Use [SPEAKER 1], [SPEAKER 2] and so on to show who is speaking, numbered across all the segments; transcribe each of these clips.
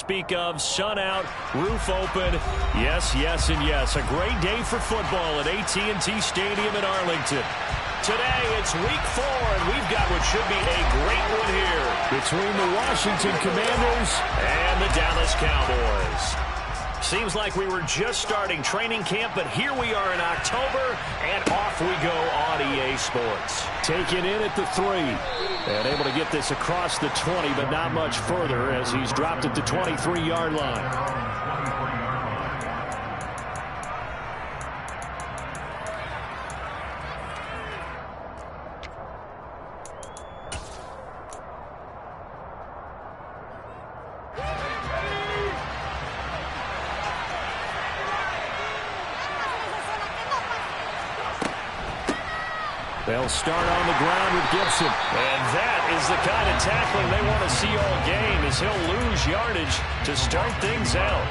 [SPEAKER 1] speak of. Sun out, roof open. Yes, yes, and yes. A great day for football at AT&T Stadium in Arlington. Today, it's week 4, and we've got what should be a great one here between the Washington Commanders and the Dallas Cowboys. Seems like we were just starting training camp, but here we are in October, and off we go on EA Sports. Taken in at the 3, and able to get this across the 20, but not much further as he's dropped at the 23-yard line. They'll start on the ground with Gibson. And that is the kind of tackling they want to see all game, as he'll lose yardage to start things out.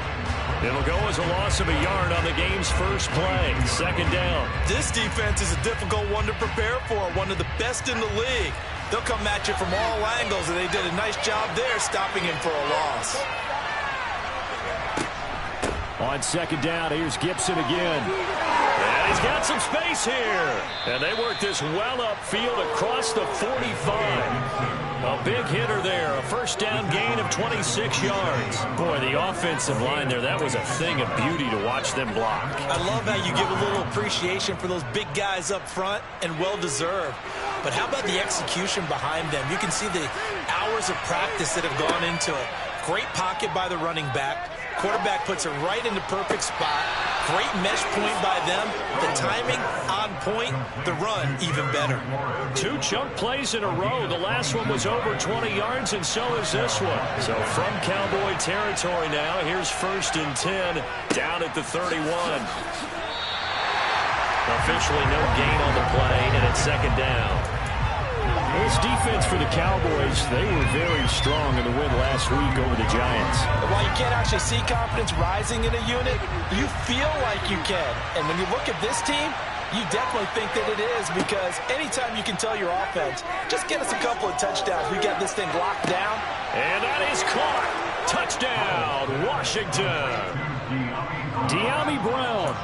[SPEAKER 1] It'll go as a loss of a yard on the game's first play. Second down.
[SPEAKER 2] This defense is a difficult one to prepare for, one of the best in the league. They'll come at you from all angles, and they did a nice job there stopping him for a loss.
[SPEAKER 1] On second down, here's Gibson again. And he's got some space here. And they work this well upfield across the 45. A big hitter there. A first down gain of 26 yards. Boy, the offensive line there, that was a thing of beauty to watch them block.
[SPEAKER 2] I love how you give a little appreciation for those big guys up front, and well-deserved. But how about the execution behind them? You can see the hours of practice that have gone into it. Great pocket by the running back. Quarterback puts it right in the perfect spot. Great mesh point by them. The timing on point. The run even better.
[SPEAKER 1] 2 chunk plays in a row. The last one was over 20 yards, and so is this one. So from Cowboy territory now, here's 1st and 10 down at the 31. Officially no gain on the play, and it's second down. This defense for the Cowboys, they were very strong in the win last week over the Giants.
[SPEAKER 2] While you can't actually see confidence rising in a unit, you feel like you can. And when you look at this team, you definitely think that it is, because anytime you can tell your offense, just get us a couple of touchdowns, we got this thing locked down.
[SPEAKER 1] And that is caught. Touchdown, Washington. De'Ami Brown,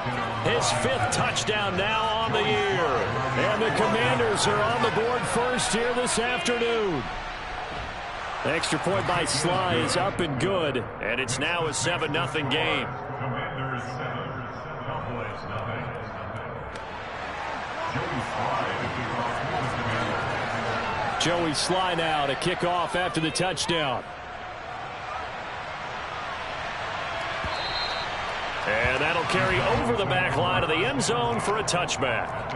[SPEAKER 1] his 5th touchdown now on the year. And the Commanders are on the board first here this afternoon. The extra point by Sly is up and good, and it's now a 7-0 game.
[SPEAKER 3] Commanders 7, Cowboys 9.
[SPEAKER 1] Joey Sly now to kick off after the touchdown. And that'll carry over the back line of the end zone for a touchback.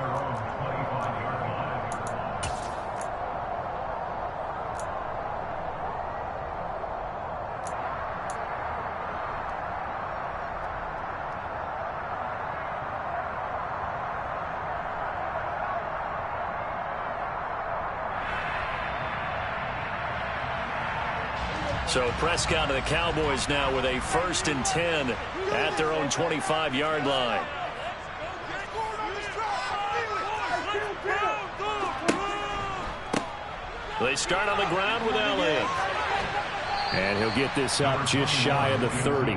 [SPEAKER 1] So Prescott to the Cowboys now with a 1st and 10 at their own 25-yard line. They start on the ground with Elliott. And he'll get this up just shy of the 30.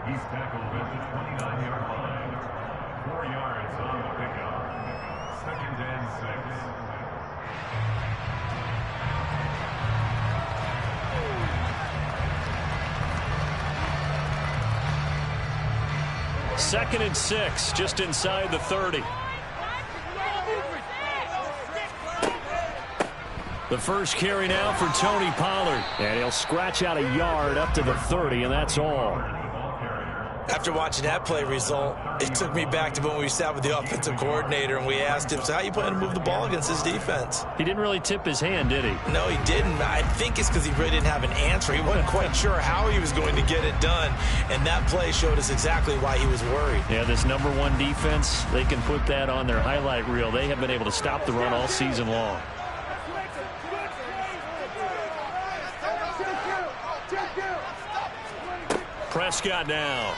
[SPEAKER 3] He's tackled at the 29-yard line. 4 yards on the pickup. 2nd and 6.
[SPEAKER 1] 2nd and 6, just inside the 30. The first carry now for Tony Pollard. And he'll scratch out a yard up to the 30, and that's all.
[SPEAKER 2] After watching that play result, it took me back to when we sat with the offensive coordinator and we asked him, so how you plan to move the ball against this defense?
[SPEAKER 1] He didn't really tip his hand, did he?
[SPEAKER 2] No, he didn't. I think it's because he really didn't have an answer. He wasn't quite sure how he was going to get it done, and that play showed us exactly why he was worried.
[SPEAKER 1] Yeah, this #1 defense, they can put that on their highlight reel. They have been able to stop the run all season long. Prescott now.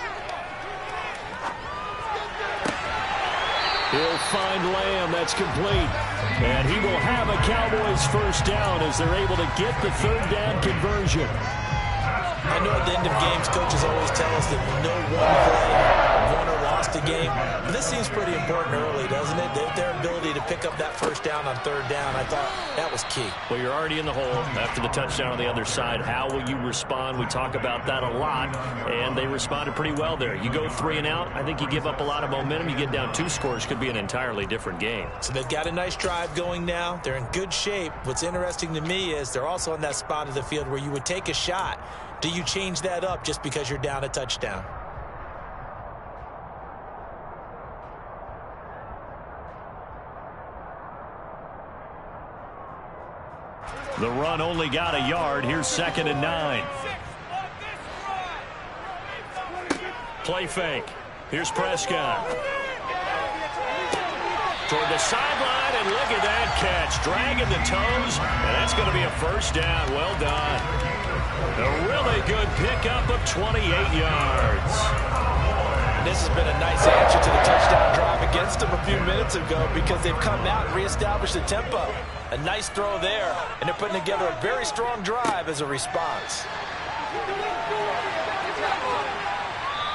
[SPEAKER 1] He'll find Lamb. That's complete. And he will have a Cowboys first down as they're able to get the third down conversion.
[SPEAKER 2] I know at the end of games, coaches always tell us that no one play won or lost a game. But this seems pretty important early, doesn't it? Their ability to pick up that first down on third down, I thought that was key.
[SPEAKER 1] Well, you're already in the hole after the touchdown on the other side. How will you respond? We talk about that a lot, and they responded pretty well there. You go 3 and out, I think you give up a lot of momentum. You get down 2 scores, could be an entirely different game.
[SPEAKER 2] So they've got a nice drive going now. They're in good shape. What's interesting to me is they're also on that spot of the field where you would take a shot. Do you change that up just because you're down a touchdown?
[SPEAKER 1] The run only got a yard. Here's 2nd and 9. Play fake. Here's Prescott. Toward the sideline, and look at that catch. Dragging the toes, and that's going to be a first down. Well done. A really good pickup of 28 yards.
[SPEAKER 2] This has been a nice answer to the touchdown drive against them a few minutes ago because they've come out and reestablished the tempo. A nice throw there, and they're putting together a very strong drive as a response.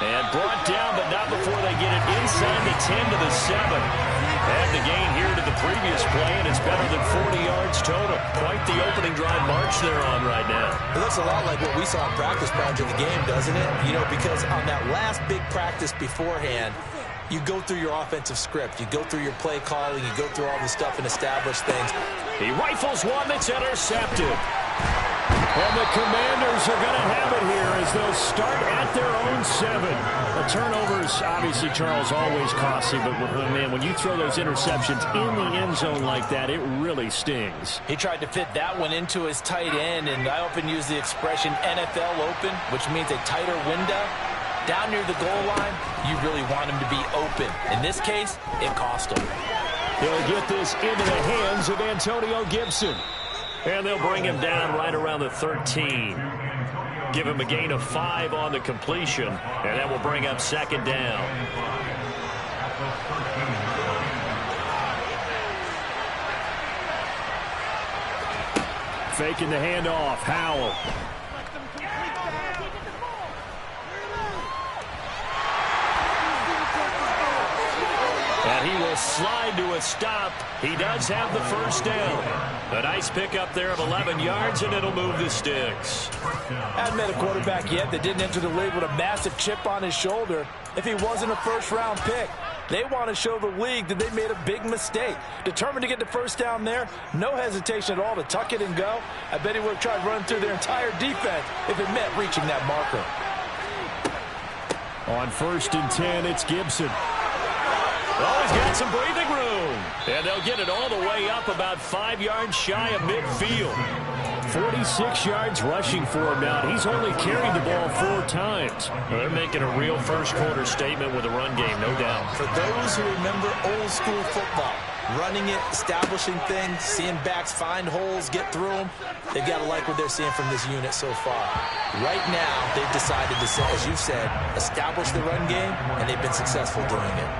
[SPEAKER 1] And brought down, but not before they get it inside the 10 to the 7. And the gain here to the previous play, and it's better than 40 yards total. Quite the opening drive march they're on right now.
[SPEAKER 2] It looks a lot like what we saw in practice prior to the game, doesn't it? You know, because on that last big practice beforehand, you go through your offensive script. You go through your play calling. You go through all this stuff and establish things.
[SPEAKER 1] He rifles one that's intercepted. And the Commanders are going to have it here as they'll start at their own 7. The turnovers, obviously, Charles, always costly, but man, when you throw those interceptions in the end zone like that, it really stings.
[SPEAKER 2] He tried to fit that one into his tight end, and I often use the expression NFL open, which means a tighter window. Down near the goal line, you really want him to be open. In this case, it cost him.
[SPEAKER 1] They'll get this into the hands of Antonio Gibson. And they'll bring him down right around the 13. Give him a gain of 5 on the completion, and that will bring up 2nd down. Faking the handoff, Howell. And he will slide to a stop. He does have the first down. A nice pickup there of 11 yards, and it'll move the sticks.
[SPEAKER 2] Hadn't met a quarterback yet that didn't enter the league with a massive chip on his shoulder if he wasn't a first-round pick. They want to show the league that they made a big mistake. Determined to get the first down there, no hesitation at all to tuck it and go. I bet he would have tried running through their entire defense if it meant reaching that marker.
[SPEAKER 1] On 1st and 10, it's Gibson. Oh, he's got some breathing room. And they'll get it all the way up about 5 yards shy of midfield. 46 yards rushing for him now. He's only carried the ball 4 times. Well, they're making a real first-quarter statement with a run game, no doubt.
[SPEAKER 2] For those who remember old-school football, running it, establishing things, seeing backs find holes, get through them, they've got to like what they're seeing from this unit so far. Right now, they've decided to, as you said, establish the run game, and they've been successful doing it.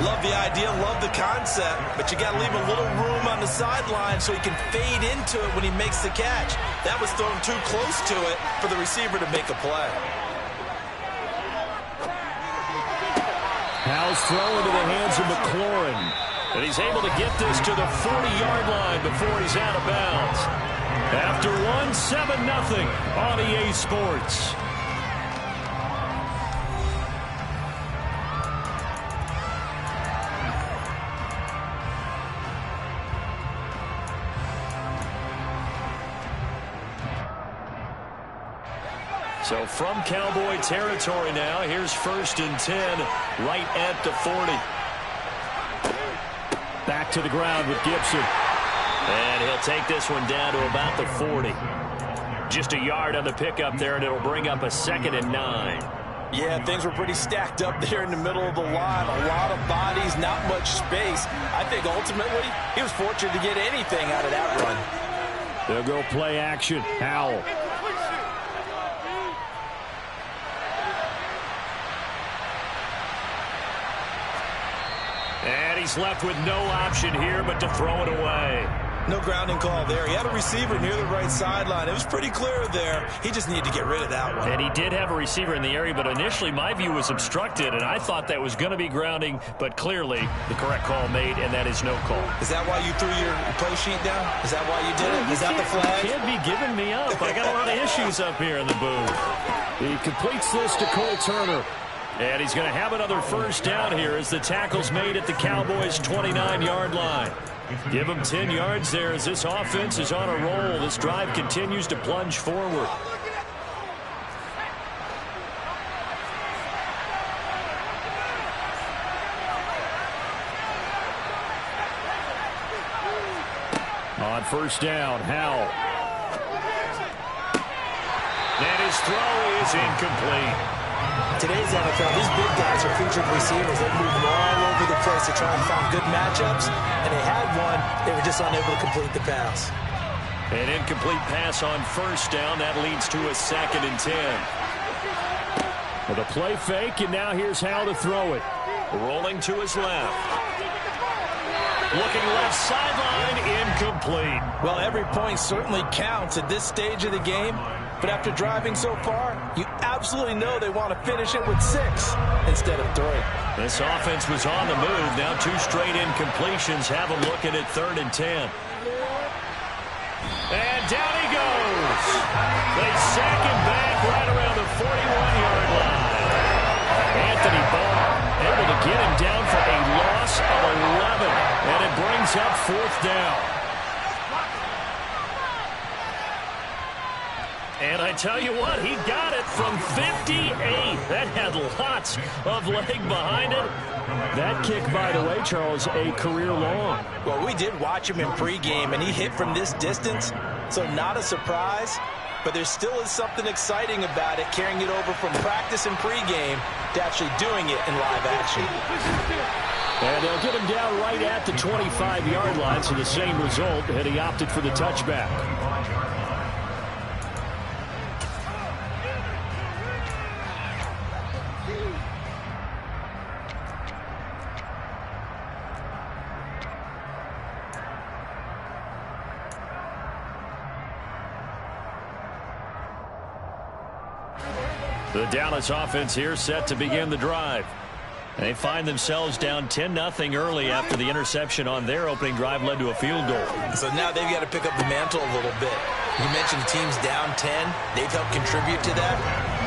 [SPEAKER 2] Love the idea, love the concept, but you got to leave a little room on the sideline so he can fade into it when he makes the catch. That was thrown too close to it for the receiver to make a play.
[SPEAKER 1] Howell's throw into the hands of McLaurin. And he's able to get this to the 40-yard line before he's out of bounds. After one, 7-0 on EA Sports. So from Cowboy territory now, here's 1st and 10, right at the 40. Back to the ground with Gibson. And he'll take this one down to about the 40. Just a yard on the pickup there, and it'll bring up a 2nd and 9.
[SPEAKER 2] Yeah, things were pretty stacked up there in the middle of the line. A lot of bodies, not much space. I think ultimately he was fortunate to get anything out of that run.
[SPEAKER 1] They'll go play action. Howell. And he's left with no option here but to throw it away.
[SPEAKER 2] No grounding call there. He had a receiver near the right sideline. It was pretty clear there. He just needed to get rid of that one.
[SPEAKER 1] And he did have a receiver in the area, but initially my view was obstructed, and I thought that was going to be grounding, but clearly the correct call made, and that is no call.
[SPEAKER 2] Is that why you threw your play sheet down? Is that why you did it? Is that the flag?
[SPEAKER 1] You can't be giving me up. I got a lot of issues up here in the booth. He completes this to Cole Turner. And he's going to have another 1st down here as the tackle's made at the Cowboys' 29-yard line. Give him 10 yards there as this offense is on a roll. This drive continues to plunge forward. On 1st down, Howell. And his throw is incomplete.
[SPEAKER 2] Today's NFL, these big guys are featured receivers. They move all over the place to try and find good matchups, and they had one. They were just unable to complete the pass.
[SPEAKER 1] An incomplete pass on 1st down. That leads to a 2nd and 10. With a play fake, and now here's Howell to throw it. Rolling to his left. Looking left sideline, incomplete.
[SPEAKER 2] Well, every point certainly counts at this stage of the game. But after driving so far, you absolutely know they want to finish it with 6 instead of 3.
[SPEAKER 1] This offense was on the move. Now 2 straight incompletions have them looking at 3rd and 10. And down he goes. They sack him back right around the 41-yard line. Anthony Barr able to get him down for a loss of 11. And it brings up 4th down. And I tell you what, he got it from 58. That had lots of leg behind it. That kick, by the way, Charles, a career long.
[SPEAKER 2] Well, we did watch him in pregame, and he hit from this distance, so not a surprise. But there still is something exciting about it, carrying it over from practice and pregame to actually doing it in live action.
[SPEAKER 1] And they'll get him down right at the 25-yard line, so the same result, and he opted for the touchback. The Dallas offense here set to begin the drive. They find themselves down 10-0 early after the interception on their opening drive led to a field goal.
[SPEAKER 2] So now they've got to pick up the mantle a little bit. You mentioned the team's down 10. They've helped contribute to that.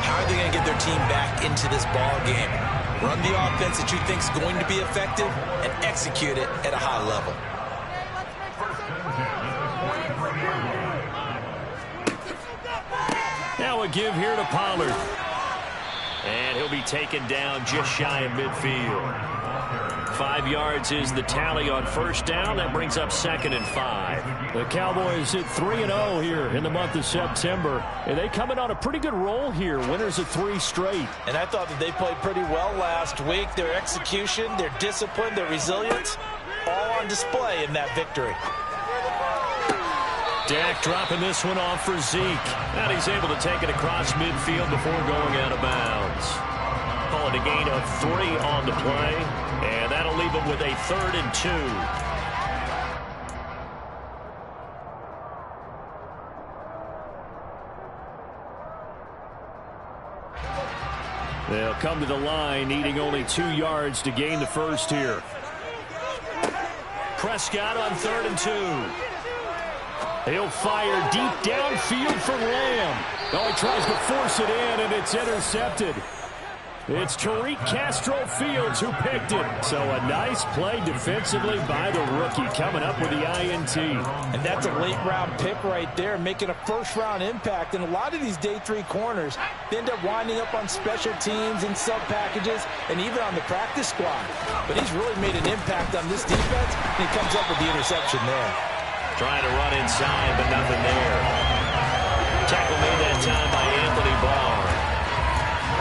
[SPEAKER 2] How are they going to get their team back into this ball game? Run the offense that you think is going to be effective and execute it at a high level.
[SPEAKER 1] Now a give here to Pollard. And he'll be taken down just shy of midfield. 5 yards is the tally on 1st down. That brings up 2nd and 5. The Cowboys hit 3-0 here in the month of September. And they come in on a pretty good roll here. Winners of 3 straight.
[SPEAKER 2] And I thought that they played pretty well last week. Their execution, their discipline, their resilience, all on display in that victory.
[SPEAKER 1] Dak dropping this one off for Zeke. And he's able to take it across midfield before going out of bounds. Call it a gain of 3 on the play. And that'll leave him with a 3rd and 2. They'll come to the line, needing only 2 yards to gain the first here. Prescott on 3rd and 2. He'll fire deep downfield for Lamb. Oh, he tries to force it in, and it's intercepted. It's Tariq Castro Fields who picked it. So a nice play defensively by the rookie, coming up with the INT.
[SPEAKER 2] And that's a late-round pick right there, making a first-round impact. And a lot of these day 3 corners, they end up winding up on special teams and sub-packages and even on the practice squad. But he's really made an impact on this defense, and he comes up with the interception there.
[SPEAKER 1] Trying to run inside, but nothing there. Tackle made that time by Anthony Barr.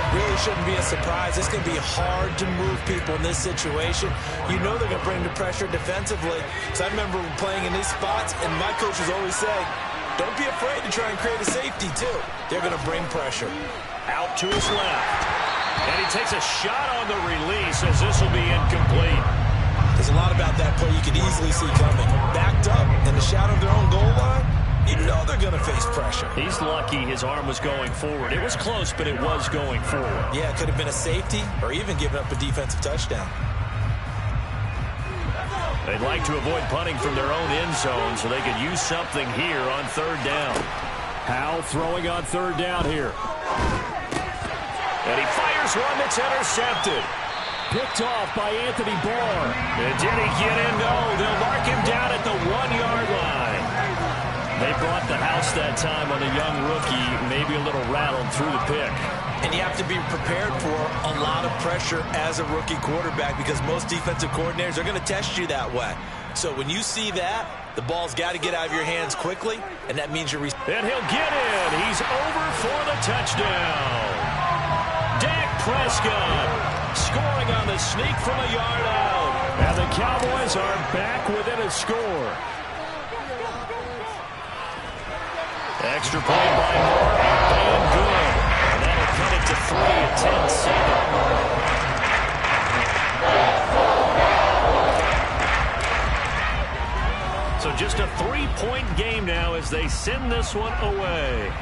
[SPEAKER 2] Really shouldn't be a surprise. It's going to be hard to move people in this situation. You know they're going to bring the pressure defensively. So I remember playing in these spots, and my coaches always say, don't be afraid to try and create a safety, too. They're going to bring pressure.
[SPEAKER 1] Out to his left. And he takes a shot on the release as this will be incomplete.
[SPEAKER 2] There's a lot about that play you could easily see coming. Backed up in the shadow of their own goal line, you know they're going to face pressure.
[SPEAKER 1] He's lucky his arm was going forward. It was close, but it was going forward.
[SPEAKER 2] Yeah, it could have been a safety or even given up a defensive touchdown.
[SPEAKER 1] They'd like to avoid punting from their own end zone so they could use something here on 3rd down. Howell throwing on 3rd down here. And he fires one that's intercepted. Picked off by Anthony Barr. And did he get in? No, they'll mark him down at the 1-yard line. They brought the house that time on the young rookie, maybe a little rattled through the pick.
[SPEAKER 2] And you have to be prepared for a lot of pressure as a rookie quarterback because most defensive coordinators are going to test you that way. So when you see that, the ball's got to get out of your hands quickly, and that means you're...
[SPEAKER 1] And he'll get in. He's over for the touchdown. Dak Prescott scoring on the sneak from a yard out. And the Cowboys are back within a score. Extra play by Moore, and good. And that'll cut it to 3 at 10-7. So just a 3-point game now as they send this one away.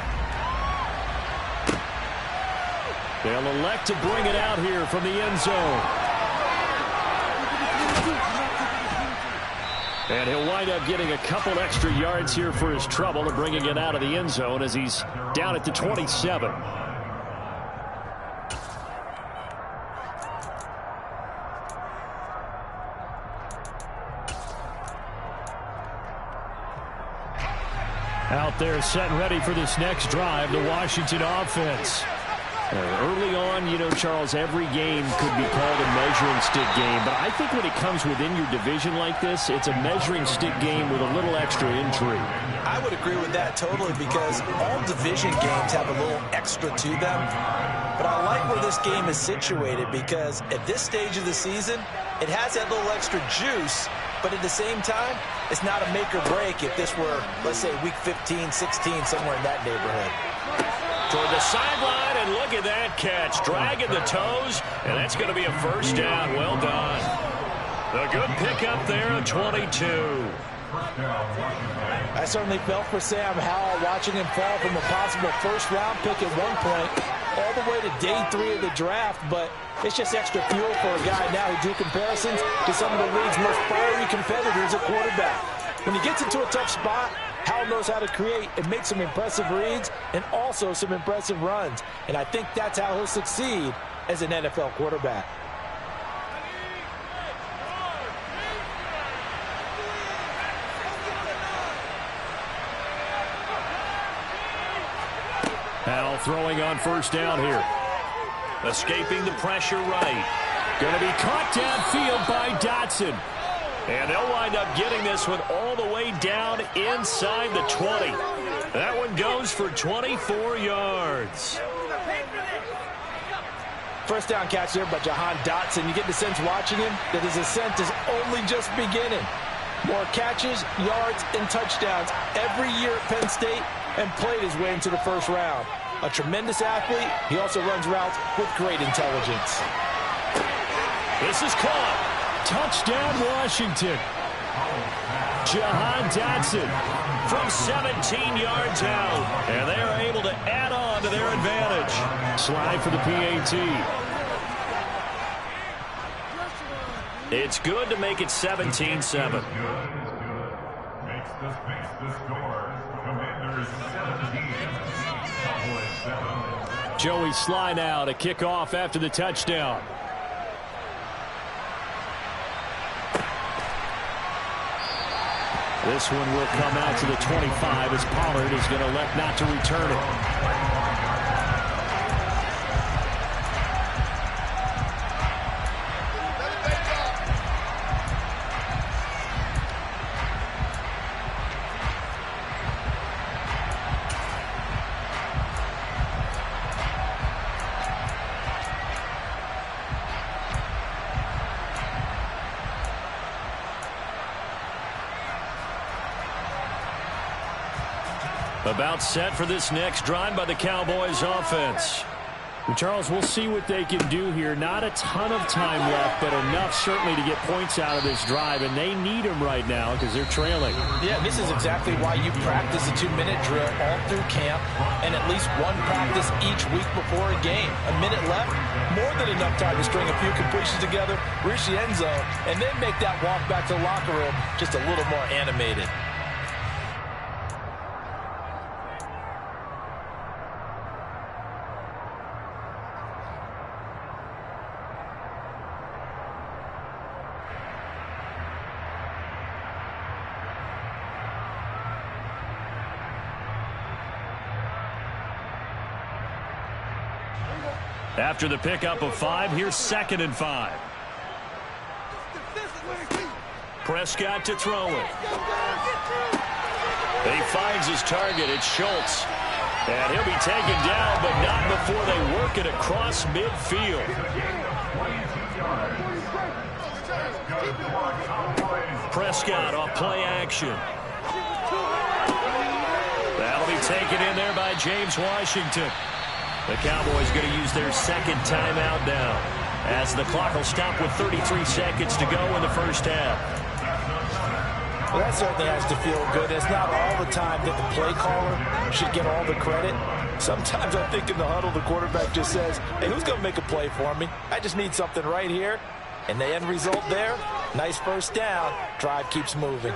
[SPEAKER 1] They'll elect to bring it out here from the end zone. And he'll wind up getting a couple extra yards here for his trouble and bringing it out of the end zone as he's down at the 27. Out there set and ready for this next drive, the Washington offense. Early on, you know, Charles, every game could be called a measuring stick game. But I think when it comes within your division like this, it's a measuring stick game with a little extra intrigue.
[SPEAKER 2] I would agree with that totally because all division games have a little extra to them. But I like where this game is situated because at this stage of the season, it has that little extra juice. But at the same time, it's not a make or break if this were, let's say, week 15, 16, somewhere in that neighborhood.
[SPEAKER 1] Toward the sideline, and look at that catch. Dragging the toes, and that's going to be a first down. Well done. A good pickup there at 22.
[SPEAKER 2] I certainly felt for Sam Howell watching him fall from a possible first-round pick at one point all the way to day 3 of the draft, but it's just extra fuel for a guy now who drew comparisons to some of the league's most fiery competitors at quarterback. When he gets into a tough spot, Howell knows how to create and make some impressive reads and also some impressive runs. And I think that's how he'll succeed as an NFL quarterback.
[SPEAKER 1] Howell throwing on first down here. Escaping the pressure right. Going to be caught downfield by Dotson. And they'll wind up getting this one all the way down inside the 20. That one goes for 24 yards.
[SPEAKER 2] First down catch there by Jahan Dotson. You get the sense watching him that his ascent is only just beginning. More catches, yards, and touchdowns every year at Penn State and played his way into the first round. A tremendous athlete. He also runs routes with great intelligence.
[SPEAKER 1] This is caught. Touchdown, Washington. Jahan Dotson from 17 yards out. And they are able to add on to their advantage. Slide for the PAT. It's good to make it 17-7.
[SPEAKER 3] Makes the score. Commanders 17. Cowboys 7.
[SPEAKER 1] Joey Sly now to kick off after the touchdown. This one will come out to the 25 as Pollard is going to elect not to return it. About set for this next drive by the Cowboys offense.
[SPEAKER 4] Charles, we'll see what they can do here. Not a ton of time left, but enough certainly to get points out of this drive, and they need them right now because they're trailing.
[SPEAKER 2] Yeah, this is exactly why you practice a 2-minute drill all through camp and at least one practice each week before a game. A minute left, more than enough time to string a few completions together, reach the end zone, and then make that walk back to the locker room just a little more animated.
[SPEAKER 1] After the pickup of 5, here's 2nd and 5. Prescott to throw it. He finds his target. It's Schultz. And he'll be taken down, but not before they work it across midfield. Prescott off play action. That'll be taken in there by James Washington. The Cowboys going to use their 2nd timeout now as the clock will stop with 33 seconds to go in the first half.
[SPEAKER 2] Well, that certainly has to feel good. It's not all the time that the play caller should get all the credit. Sometimes I think in the huddle the quarterback just says, hey, who's going to make a play for me? I just need something right here. And the end result there, nice first down. Drive keeps moving.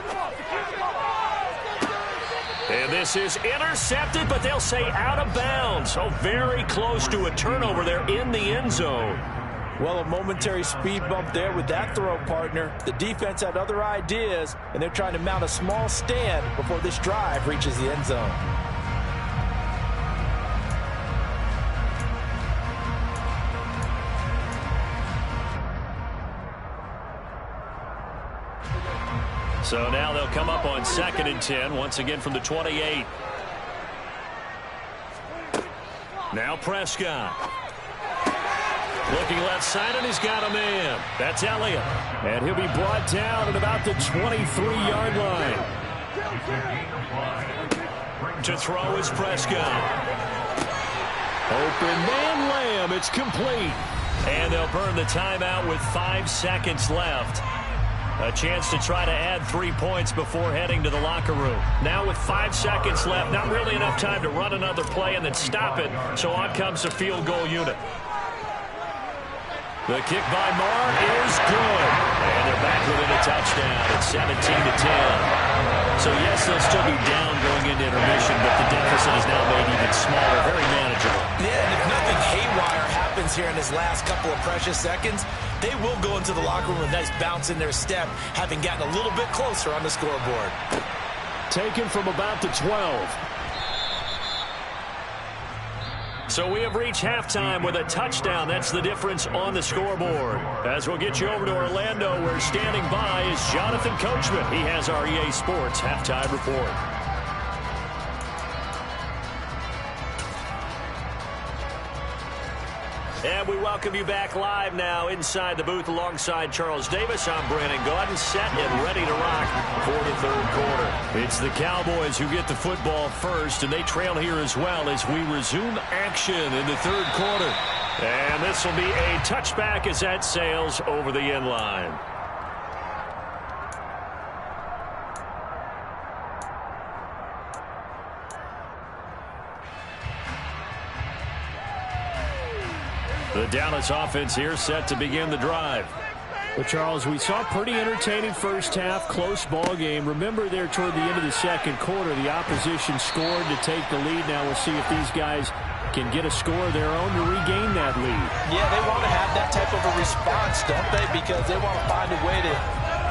[SPEAKER 1] And this is intercepted, but they'll say out of bounds. So very close to a turnover there in the end zone.
[SPEAKER 2] Well, a momentary speed bump there with that throw, partner. The defense had other ideas, and they're trying to mount a small stand before this drive reaches the end zone.
[SPEAKER 1] So now they'll come up on 2nd and 10, once again from the 28. Now Prescott. Looking left side, and he's got a man. That's Elliott. And he'll be brought down at about the 23-yard line. To throw is Prescott. Open man Lamb. It's complete. And they'll burn the timeout with 5 seconds left. A chance to try to add 3 points before heading to the locker room. Now with 5 seconds left, not really enough time to run another play and then stop it. So on comes the field goal unit. The kick by Marr is good. And they're back within a touchdown at 17-10. So yes, they'll still be down going into intermission, but the deficit is now made even smaller, very manageable.
[SPEAKER 2] Yeah, and if nothing haywire happens here in his last couple of precious seconds, they will go into the locker room with a nice bounce in their step, having gotten a little bit closer on the scoreboard.
[SPEAKER 4] Taken from about the 12.
[SPEAKER 1] So we have reached halftime with a touchdown. That's the difference on the scoreboard. As we'll get you over to Orlando, where standing by is Jonathan Coachman. He has our EA Sports halftime report. And we welcome you back live now inside the booth alongside Charles Davis. I'm Brandon Gaudin, set and ready to rock for the third quarter. It's the Cowboys who get the football first, and they trail here as well as we resume action in the third quarter. And this will be a touchback as that sails over the end line. The Dallas offense here set to begin the drive.
[SPEAKER 4] Well, Charles, we saw a pretty entertaining first half, close ball game. Remember there toward the end of the second quarter, the opposition scored to take the lead. Now we'll see if these guys can get a score of their own to regain that lead.
[SPEAKER 2] Yeah, they want to have that type of a response, don't they? Because they want to find a way to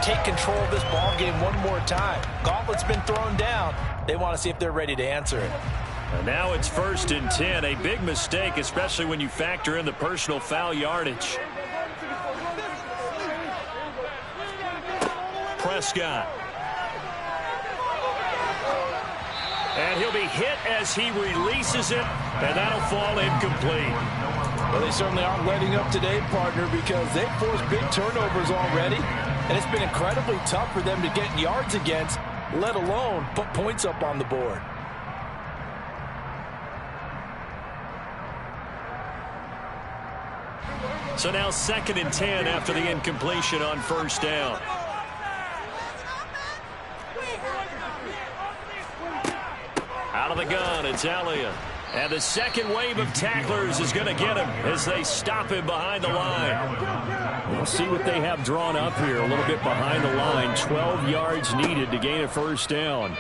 [SPEAKER 2] take control of this ball game one more time. Gauntlet's been thrown down. They want to see if they're ready to answer it.
[SPEAKER 1] And now it's 1st and 10. A big mistake, especially when you factor in the personal foul yardage. Prescott. And he'll be hit as he releases it, and that'll fall incomplete.
[SPEAKER 2] Well, they certainly aren't letting up today, partner, because they've forced big turnovers already, and it's been incredibly tough for them to get yards against, let alone put points up on the board.
[SPEAKER 1] So now 2nd and 10 after the incompletion on 1st down. Out of the gun, it's Elliott. And the second wave of tacklers is going to get him as they stop him behind the line.
[SPEAKER 4] We'll see what they have drawn up here a little bit behind the line. 12 yards needed to gain a 1st down.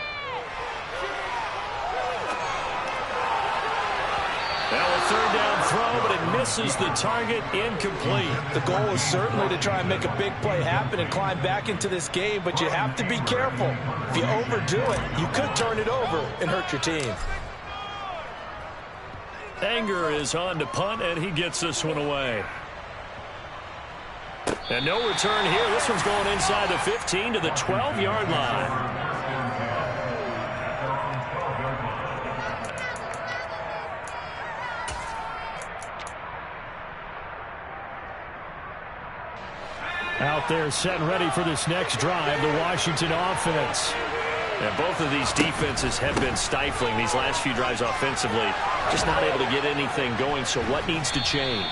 [SPEAKER 1] Now a 3rd down throw, but it misses the target, incomplete.
[SPEAKER 2] The goal is certainly to try and make a big play happen and climb back into this game, but you have to be careful. If you overdo it, you could turn it over and hurt your team.
[SPEAKER 1] Anger is on to punt, and he gets this one away. And no return here. This one's going inside the 15 to the 12-yard line.
[SPEAKER 4] Out there set and ready for this next drive, the Washington offense.
[SPEAKER 1] And both of these defenses have been stifling these last few drives offensively. Just not able to get anything going, so what needs to change?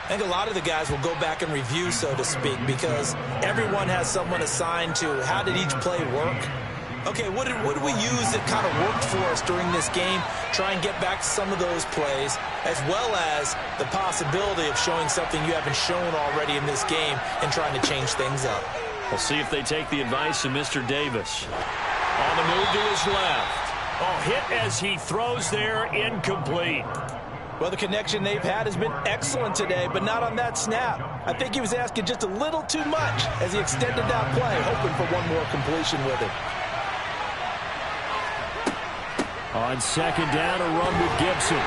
[SPEAKER 2] I think a lot of the guys will go back and review, so to speak, because everyone has someone assigned to how did each play work. Okay, what did we use that kind of worked for us during this game? Try and get back to some of those plays, as well as the possibility of showing something you haven't shown already in this game and trying to change things up.
[SPEAKER 1] We'll see if they take the advice of Mr. Davis. On the move to his left. Oh, hit as he throws there, incomplete.
[SPEAKER 2] Well, the connection they've had has been excellent today, but not on that snap. I think he was asking just a little too much as he extended that play, hoping for one more completion with it.
[SPEAKER 4] On 2nd down, a run with Gibson.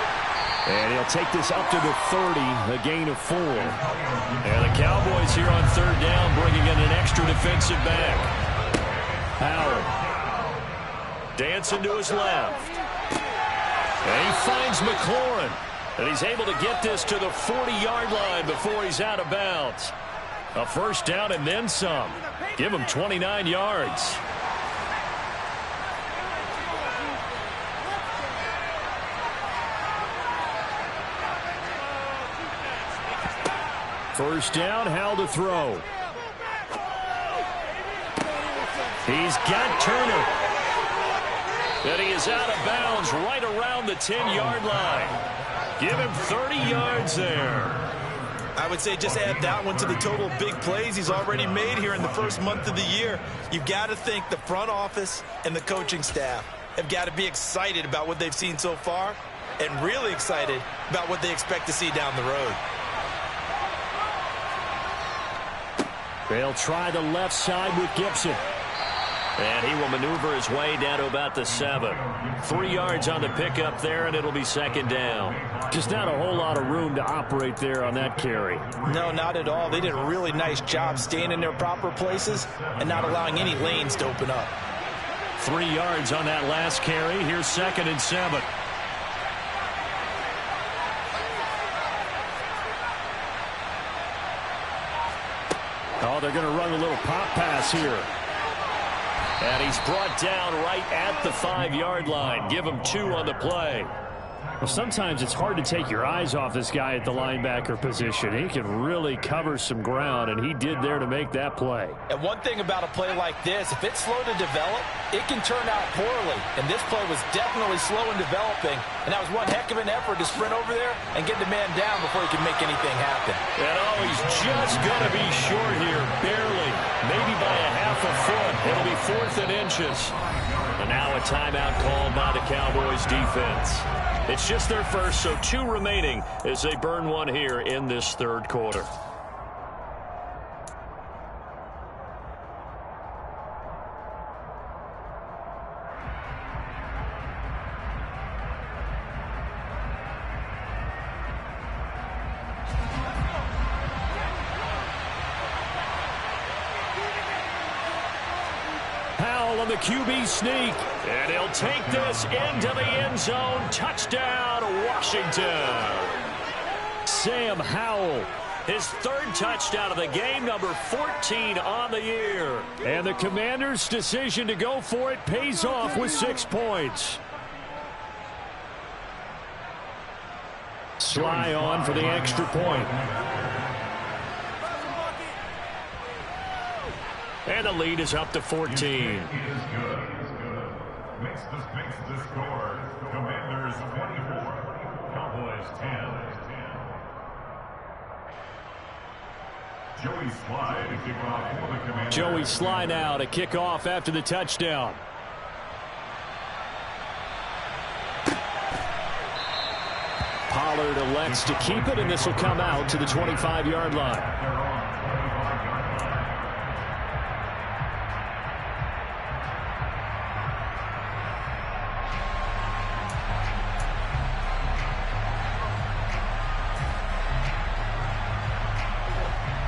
[SPEAKER 4] And he'll take this up to the 30, a gain of 4.
[SPEAKER 1] And the Cowboys here on 3rd down, bringing in an extra defensive back.
[SPEAKER 4] Howard.
[SPEAKER 1] Dancing to his left. And he finds McLaurin. And he's able to get this to the 40-yard line before he's out of bounds. A 1st down and then some. Give him 29 yards.
[SPEAKER 4] First down, Howell to throw.
[SPEAKER 1] He's got Turner. And he is out of bounds right around the 10-yard line. Give him 30 yards there.
[SPEAKER 2] I would say just add that one to the total big plays he's already made here in the first month of the year. You've got to think the front office and the coaching staff have got to be excited about what they've seen so far and really excited about what they expect to see down the road.
[SPEAKER 4] They'll try the left side with Gibson.
[SPEAKER 1] And he will maneuver his way down to about the 7. 3 yards on the pickup there, and it'll be 2nd down.
[SPEAKER 4] Just not a whole lot of room to operate there on that carry.
[SPEAKER 2] No, not at all. They did a really nice job staying in their proper places and not allowing any lanes to open up.
[SPEAKER 1] 3 yards on that last carry. Here's 2nd and 7.
[SPEAKER 4] Oh, they're going to run a little pop pass here.
[SPEAKER 1] And he's brought down right at the 5-yard line. Give him 2 on the play.
[SPEAKER 4] Well, sometimes it's hard to take your eyes off this guy at the linebacker position. He can really cover some ground, and he did there to make that play.
[SPEAKER 2] And one thing about a play like this, if it's slow to develop, it can turn out poorly. And this play was definitely slow in developing, and that was one heck of an effort to sprint over there and get the man down before he can make anything happen.
[SPEAKER 1] And oh, he's just going to be short here, barely, maybe by a half a foot. It'll be 4th and inches. And now a timeout called by the Cowboys defense. It's just their first, so 2 remaining as they burn one here in this third quarter.
[SPEAKER 4] On the QB sneak, and he'll take this into the end zone. Touchdown, Washington. Sam Howell, his 3rd touchdown of the game, number 14 on the year. And the Commanders' decision to go for it pays off with 6 points. Sly on for the extra point. And the lead is up to 14.
[SPEAKER 3] Makes the score. Commanders 24, Cowboys 10. Joey Sly to kick off for the Commanders.
[SPEAKER 4] Joey Sly now to kick off after the touchdown. Pollard elects to keep it, and this will come out to the 25-yard line.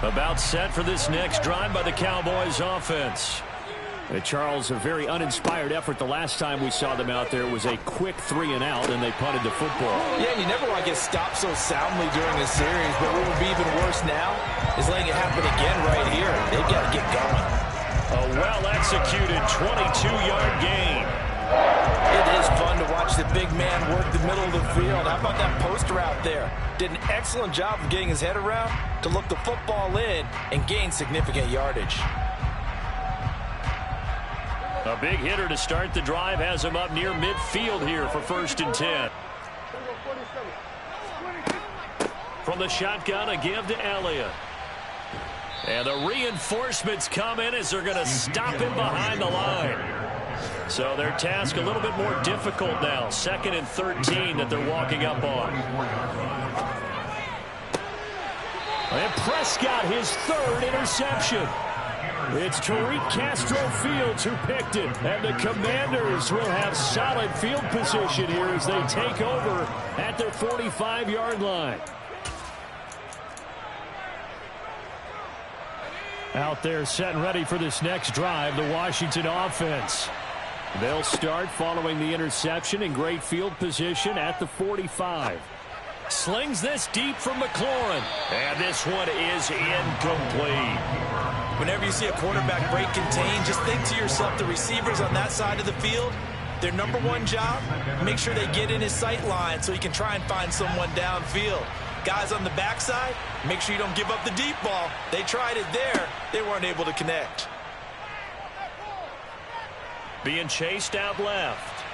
[SPEAKER 4] About set for this next drive by the Cowboys offense. Charles, a very uninspired effort the last time we saw them out there. It was a quick 3-and-out, and they punted the football.
[SPEAKER 2] Yeah, and you never want to get stopped so soundly during a series, but what would be even worse now is letting it happen again right here. They've got to get going.
[SPEAKER 1] A well-executed 22-yard gain.
[SPEAKER 2] It is fun to watch the big man work the middle of the field. How about that poster out there? Did an excellent job of getting his head around to look the football in and gain significant yardage.
[SPEAKER 1] A big hitter to start the drive has him up near midfield here for 1st and 10. From the shotgun, a give to Elliott. And the reinforcements come in as they're going to stop him behind the line. So their task a little bit more difficult now. 2nd and 13 that they're walking up on. And Prescott, his 3rd interception. It's Tariq Castro Fields who picked it. And the Commanders will have solid field position here as they take over at their 45-yard line. Out there set and ready for this next drive, the Washington offense. They'll start following the interception in great field position at the 45. Slings this deep from McLaurin. And this one is incomplete.
[SPEAKER 2] Whenever you see a quarterback break contain, just think to yourself, the receivers on that side of the field, their number one job, make sure they get in his sight line so he can try and find someone downfield. Guys on the backside, make sure you don't give up the deep ball. They tried it there. They weren't able to connect.
[SPEAKER 1] Being chased out left.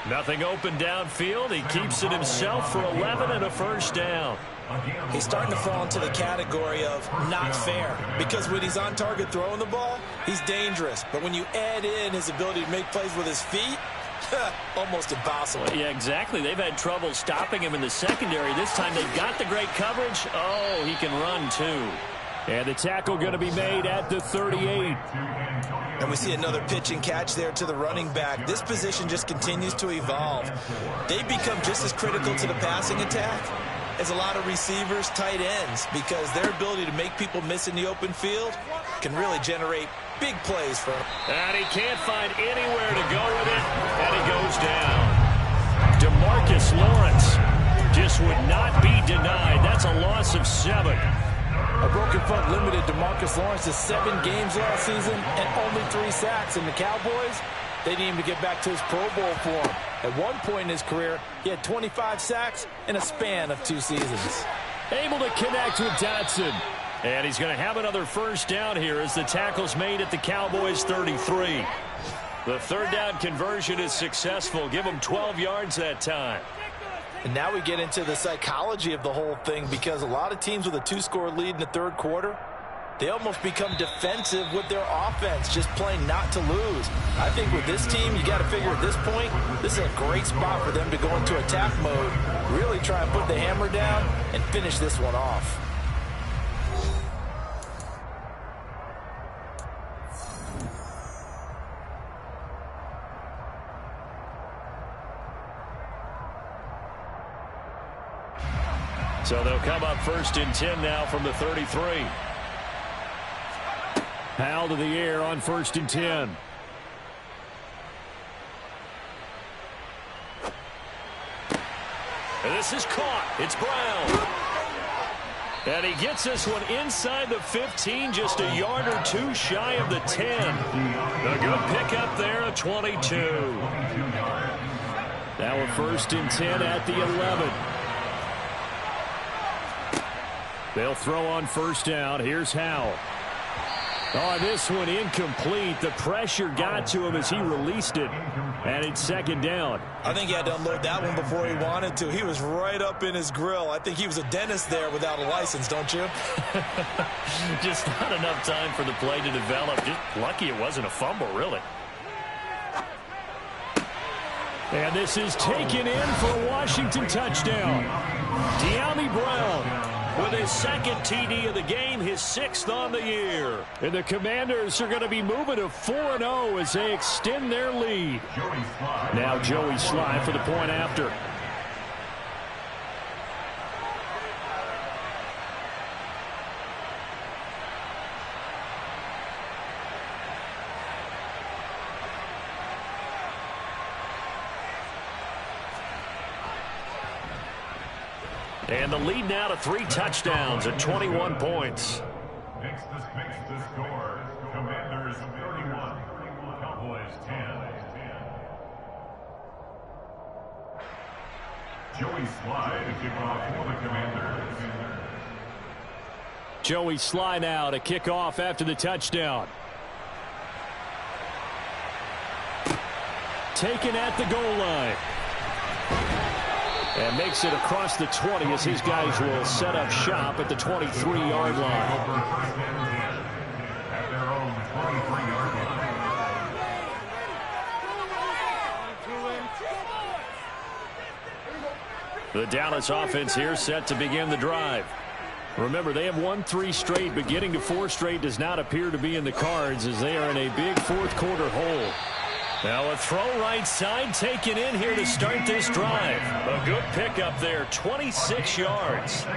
[SPEAKER 1] Nothing open downfield. He keeps it himself for 11 and a 1st down.
[SPEAKER 2] He's starting to fall into the category of not fair, because when he's on target throwing the ball, he's dangerous. But when you add in his ability to make plays with his feet, almost impossible.
[SPEAKER 1] Well, yeah, exactly. They've had trouble stopping him in the secondary. This time they've got the great coverage. Oh, he can run too.
[SPEAKER 4] And the tackle going to be made at the 38.
[SPEAKER 2] And we see another pitch and catch there to the running back. This position just continues to evolve. They've become just as critical to the passing attack as a lot of receivers, tight ends, because their ability to make people miss in the open field can really generate big plays for him.
[SPEAKER 1] And he can't find anywhere to go with it, and he goes down. DeMarcus Lawrence just would not be denied. That's a loss of 7.
[SPEAKER 2] A broken foot limited DeMarcus Lawrence to 7 games last season and only 3 sacks. And the Cowboys, they need him to get back to his Pro Bowl form. At one point in his career, he had 25 sacks in a span of 2 seasons.
[SPEAKER 4] Able to connect with Dotson.
[SPEAKER 1] And he's going to have another 1st down here as the tackle's made at the Cowboys 33. The 3rd down conversion is successful. Give him 12 yards that time.
[SPEAKER 2] And now we get into the psychology of the whole thing, because a lot of teams with a 2-score lead in the 3rd quarter, They almost become defensive with their offense, just playing not to lose. I think with this team, you got to figure at this point, this is a great spot for them to go into attack mode, really try and put the hammer down and finish this one off.
[SPEAKER 1] So they'll come up 1st and 10 now from the 33. Howell to the air on 1st and 10. And this is caught. It's Brown. And he gets this one inside the 15, just a yard or two shy of the 10. A good pickup there, a 22. Now a 1st and 10 at the 11. They'll throw on 1st down. Here's Howell. Oh, this one incomplete. The pressure got to him as he released it. And it's 2nd down.
[SPEAKER 2] I think he had to unload that one before he wanted to. He was right up in his grill. I think he was a dentist there without a license, don't you?
[SPEAKER 1] Just not enough time for the play to develop. Just lucky it wasn't a fumble, really. And this is taken in for a Washington touchdown. De'Ami Brown with his 2nd TD of the game, his 6th on the year. And the Commanders are going to be moving to 4-0 as they extend their lead. Now Joey Sly for the point after. And the lead now to 3 touchdowns at 21 points.
[SPEAKER 3] Makes the score. Commanders 31, Cowboys 10. Joey Sly to kick off for the Commanders.
[SPEAKER 1] Joey Sly now to kick off after the touchdown. Taken at the goal line. And makes it across the 20 as his guys will set up shop at the 23-yard line.
[SPEAKER 3] At their own 23-yard line.
[SPEAKER 1] The Dallas offense here set to begin the drive. Remember, they have won 3 straight, but getting to 4 straight does not appear to be in the cards as they are in a big 4th quarter hole. Now a throw right side taken in here to start this drive. A good pickup there, 26 yards.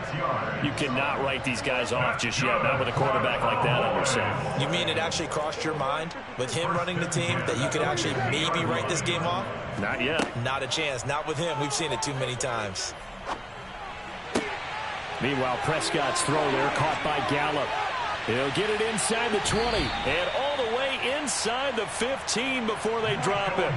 [SPEAKER 1] You cannot write these guys off just yet, not with a quarterback like that under center.
[SPEAKER 2] You mean it actually crossed your mind with him running the team that you could actually maybe write this game off?
[SPEAKER 1] Not yet.
[SPEAKER 2] Not a chance. Not with him. We've seen it too many times.
[SPEAKER 1] Meanwhile, Prescott's throw there caught by Gallup. He'll get it inside the 20 and all the way inside the 15 before they drop it.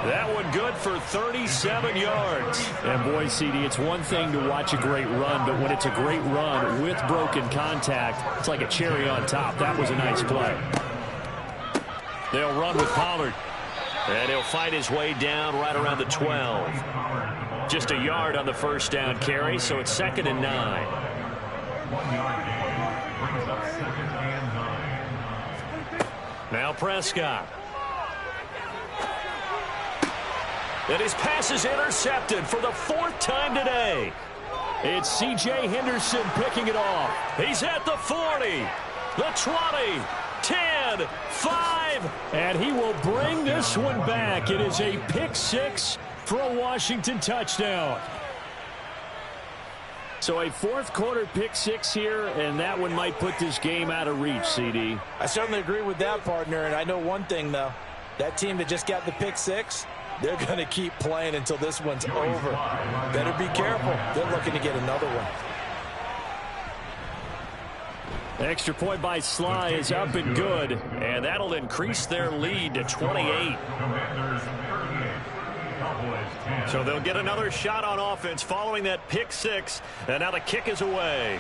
[SPEAKER 1] That one good for 37 yards. And boy, CD, it's one thing to watch a great run, but when it's a great run with broken contact, it's like a cherry on top. That was a nice play. They'll run with Pollard. And he'll fight his way down right around the 12. Just a yard on the 1st down carry, so it's 2nd and 9.
[SPEAKER 3] 1 yard gain brings up 2nd and 9.
[SPEAKER 1] Now Prescott. And his pass is intercepted for the 4th time today. It's C.J. Henderson picking it off. He's at the 40, the 20, 10, 5, and he will bring this one back. It is a pick 6 for a Washington touchdown. So a 4th quarter pick 6 here, and that one might put this game out of reach, CD.
[SPEAKER 2] I certainly agree with that, partner, and I know one thing, though. That team that just got the pick 6, they're going to keep playing until this one's over. Better be careful. They're looking to get another one.
[SPEAKER 1] Extra point by Sly is up and good, and that'll increase their lead to 28.
[SPEAKER 3] Commanders 38, Cowboys 10.
[SPEAKER 1] So they'll get another shot on offense following that pick 6, and now the kick is away.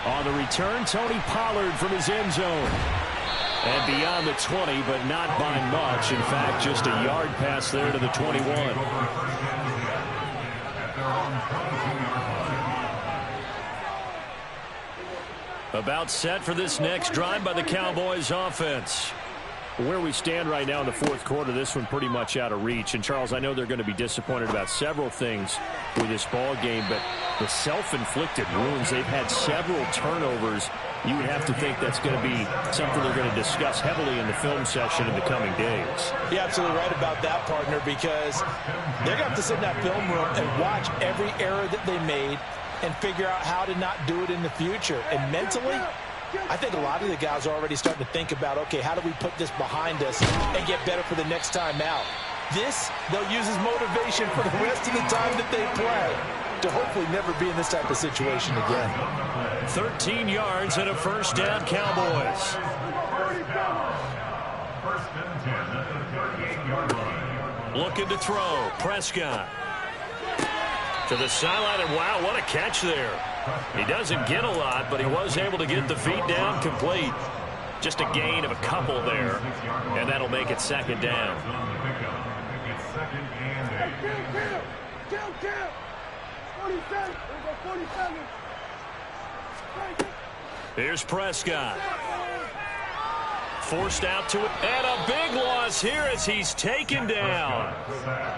[SPEAKER 1] On the return, Tony Pollard from his end zone. And beyond the 20, but not by much. In fact, just a yard pass there to the 21.
[SPEAKER 3] At their own 22-yard line.
[SPEAKER 1] About set for this next drive by the Cowboys offense.
[SPEAKER 4] Where we stand right now in the fourth quarter, this one pretty much out of reach. And, Charles, I know they're going to be disappointed about several things with this ball game, but the self-inflicted wounds, they've had several turnovers. You would have to think that's going to be something they're going to discuss heavily in the film session in the coming days.
[SPEAKER 2] You're absolutely right about that, partner, because they're going to have to sit in that film room and watch every error that they made and figure out how to not do it in the future. And mentally, I think a lot of the guys are already starting to think about, okay, how do we put this behind us and get better for the next time out? This, they'll use as motivation for the rest of the time that they play to hopefully never be in this type of situation again.
[SPEAKER 1] 13 yards and a first down, Cowboys.
[SPEAKER 3] First and 10 at the 38-yard line.
[SPEAKER 1] Looking to throw. Prescott. To the sideline, and wow, what a catch there. He doesn't get a lot, but he was able to get the feet down complete. Just a gain of a couple there, and that'll make it second down.
[SPEAKER 3] It's second and 8.
[SPEAKER 1] Here's Prescott. Forced out to it, and a big loss here as he's taken down.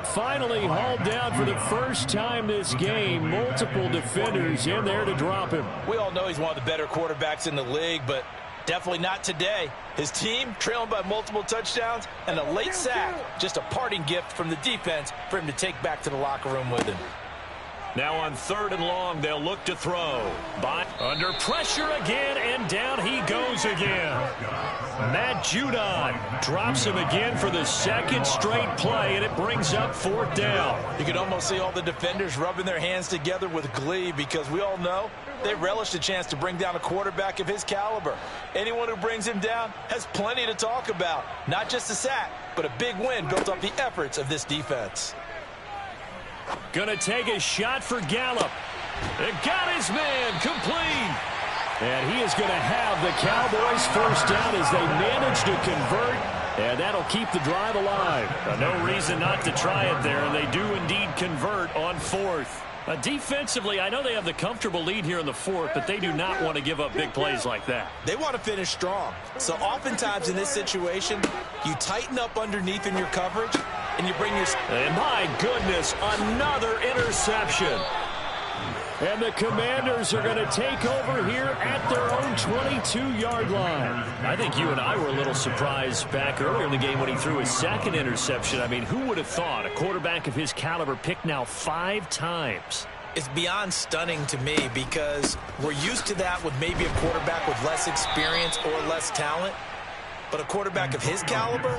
[SPEAKER 4] Finally hauled down for the first time this game. Multiple defenders in there to drop him.
[SPEAKER 2] We all know he's one of the better quarterbacks in the league, but definitely not today. His team trailing by multiple touchdowns and a late sack. Just a parting gift from the defense for him to take back to the locker room with him.
[SPEAKER 1] Now on 3rd and long, they'll look to throw. But under pressure again, and down he goes again. Matt Judon drops him again for the second straight play, and it brings up 4th down.
[SPEAKER 2] You can almost see all the defenders rubbing their hands together with glee because we all know they relish the chance to bring down a quarterback of his caliber. Anyone who brings him down has plenty to talk about. Not just a sack, but a big win built off the efforts of this defense.
[SPEAKER 1] Gonna take a shot for Gallup. It got his man complete.
[SPEAKER 4] And he is going to have the Cowboys first down as they manage to convert. And that'll keep the drive alive.
[SPEAKER 1] No reason not to try it there, and they do indeed convert on 4th. Defensively, I know they have the comfortable lead here in the 4th, but they do not want to give up big plays like that.
[SPEAKER 2] They want to finish strong. So oftentimes in this situation, you tighten up underneath in your coverage, and you bring your...
[SPEAKER 1] And my goodness, another interception.
[SPEAKER 4] And the Commanders are going to take over here at their own 22-yard line.
[SPEAKER 1] I think you and I were a little surprised back earlier in the game when he threw his second interception. I mean, who would have thought a quarterback of his caliber picked now 5 times?
[SPEAKER 2] It's beyond stunning to me because we're used to that with maybe a quarterback with less experience or less talent. But a quarterback of his caliber,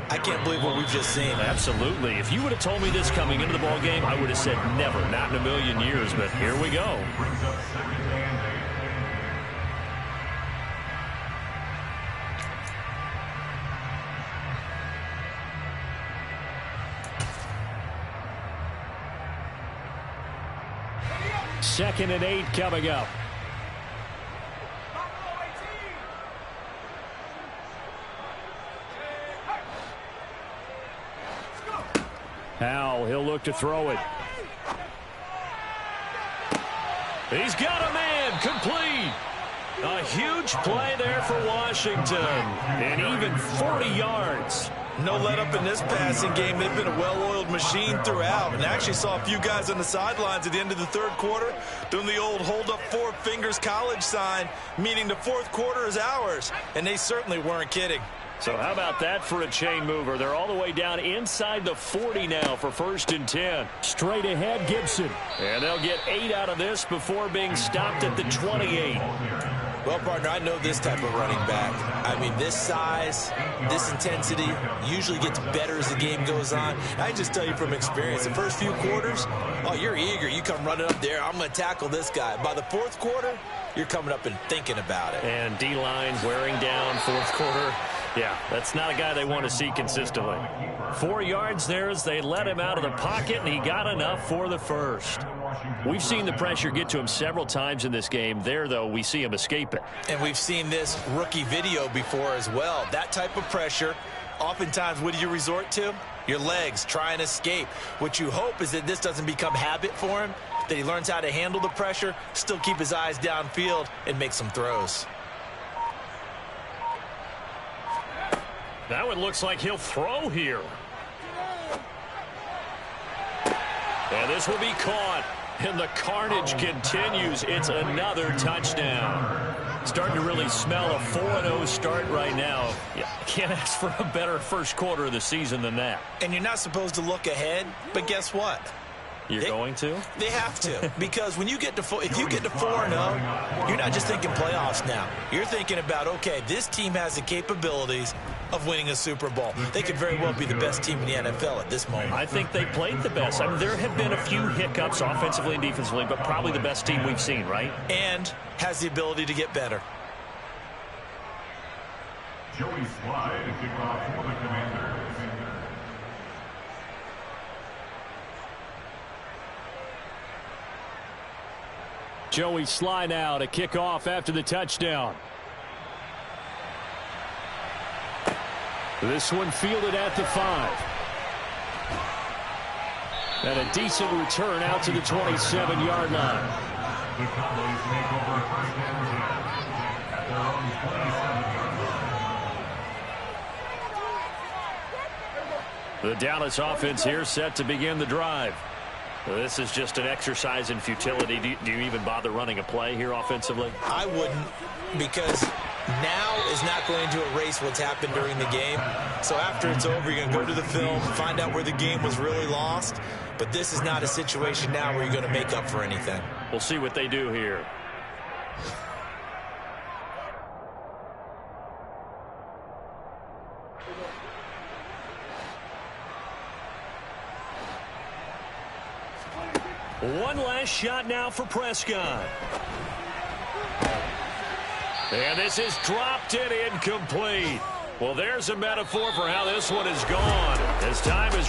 [SPEAKER 2] I can't believe what we've just seen.
[SPEAKER 1] Absolutely. If you would have told me this coming into the ball game, I would have said never, not in a million years. But here we go.
[SPEAKER 4] Second and 8 coming up. Howell, he'll look to throw it.
[SPEAKER 1] He's got a man complete. A huge play there for Washington. And even 40 yards.
[SPEAKER 2] No let up in this passing game. They've been a well-oiled machine throughout. And actually saw a few guys on the sidelines at the end of the 3rd quarter doing the old hold up 4 fingers college sign, meaning the 4th quarter is ours. And they certainly weren't kidding.
[SPEAKER 1] So how about that for a chain mover? They're all the way down inside the 40 now for 1st and 10.
[SPEAKER 4] Straight ahead, Gibson.
[SPEAKER 1] And they'll get 8 out of this before being stopped at the 28.
[SPEAKER 2] Well, partner, I know this type of running back. I mean, this size, this intensity usually gets better as the game goes on. I just tell you from experience, the first few quarters, oh, you're eager. You come running up there, I'm going to tackle this guy. By the 4th quarter, you're coming up and thinking about it.
[SPEAKER 1] And D-line wearing down 4th quarter. Yeah, that's not a guy they want to see consistently. 4 yards there as they let him out of the pocket, and he got enough for the first. We've seen the pressure get to him several times in this game. There, though, we see him escape it.
[SPEAKER 2] And we've seen this rookie video before as well. That type of pressure, oftentimes, what do you resort to? Your legs try and escape. What you hope is that this doesn't become habit for him, that he learns how to handle the pressure, still keep his eyes downfield, and make some throws.
[SPEAKER 4] That one looks like he'll throw here. And this will be caught. And the carnage continues. It's another touchdown. Starting to really smell a 4-0 start right now. Yeah, can't ask for a better first quarter of the season than that.
[SPEAKER 2] And you're not supposed to look ahead, but guess what?
[SPEAKER 4] You're going to?
[SPEAKER 2] They have to, because when you get to if you get to 4-0, you're not just thinking playoffs now. You're thinking about, okay, this team has the capabilities of winning a Super Bowl. They could very well be the best team in the NFL at this moment.
[SPEAKER 4] I think they played the best. I mean, there have been a few hiccups offensively and defensively, but probably the best team we've seen, right?
[SPEAKER 2] And has the ability to get better.
[SPEAKER 3] Joey Slye to kick off for the Commanders.
[SPEAKER 4] Joey Slye now to kick off after the touchdown. This one fielded at the 5. And a decent return out to the 27-yard line.
[SPEAKER 3] The Cowboys make over first and 10 at their own 27-yard line.
[SPEAKER 4] The Dallas offense here set to begin the drive. This is just an exercise in futility. Do you even bother running a play here offensively?
[SPEAKER 2] I wouldn't, because now is not going to erase what's happened during the game. So after it's over, you're going to go to the film, find out where the game was really lost. But this is not a situation now where you're going to make up for anything.
[SPEAKER 4] We'll see what they do here. One last shot now for Prescott. And this is dropped and incomplete. Well, there's a metaphor for how this one is gone. As time is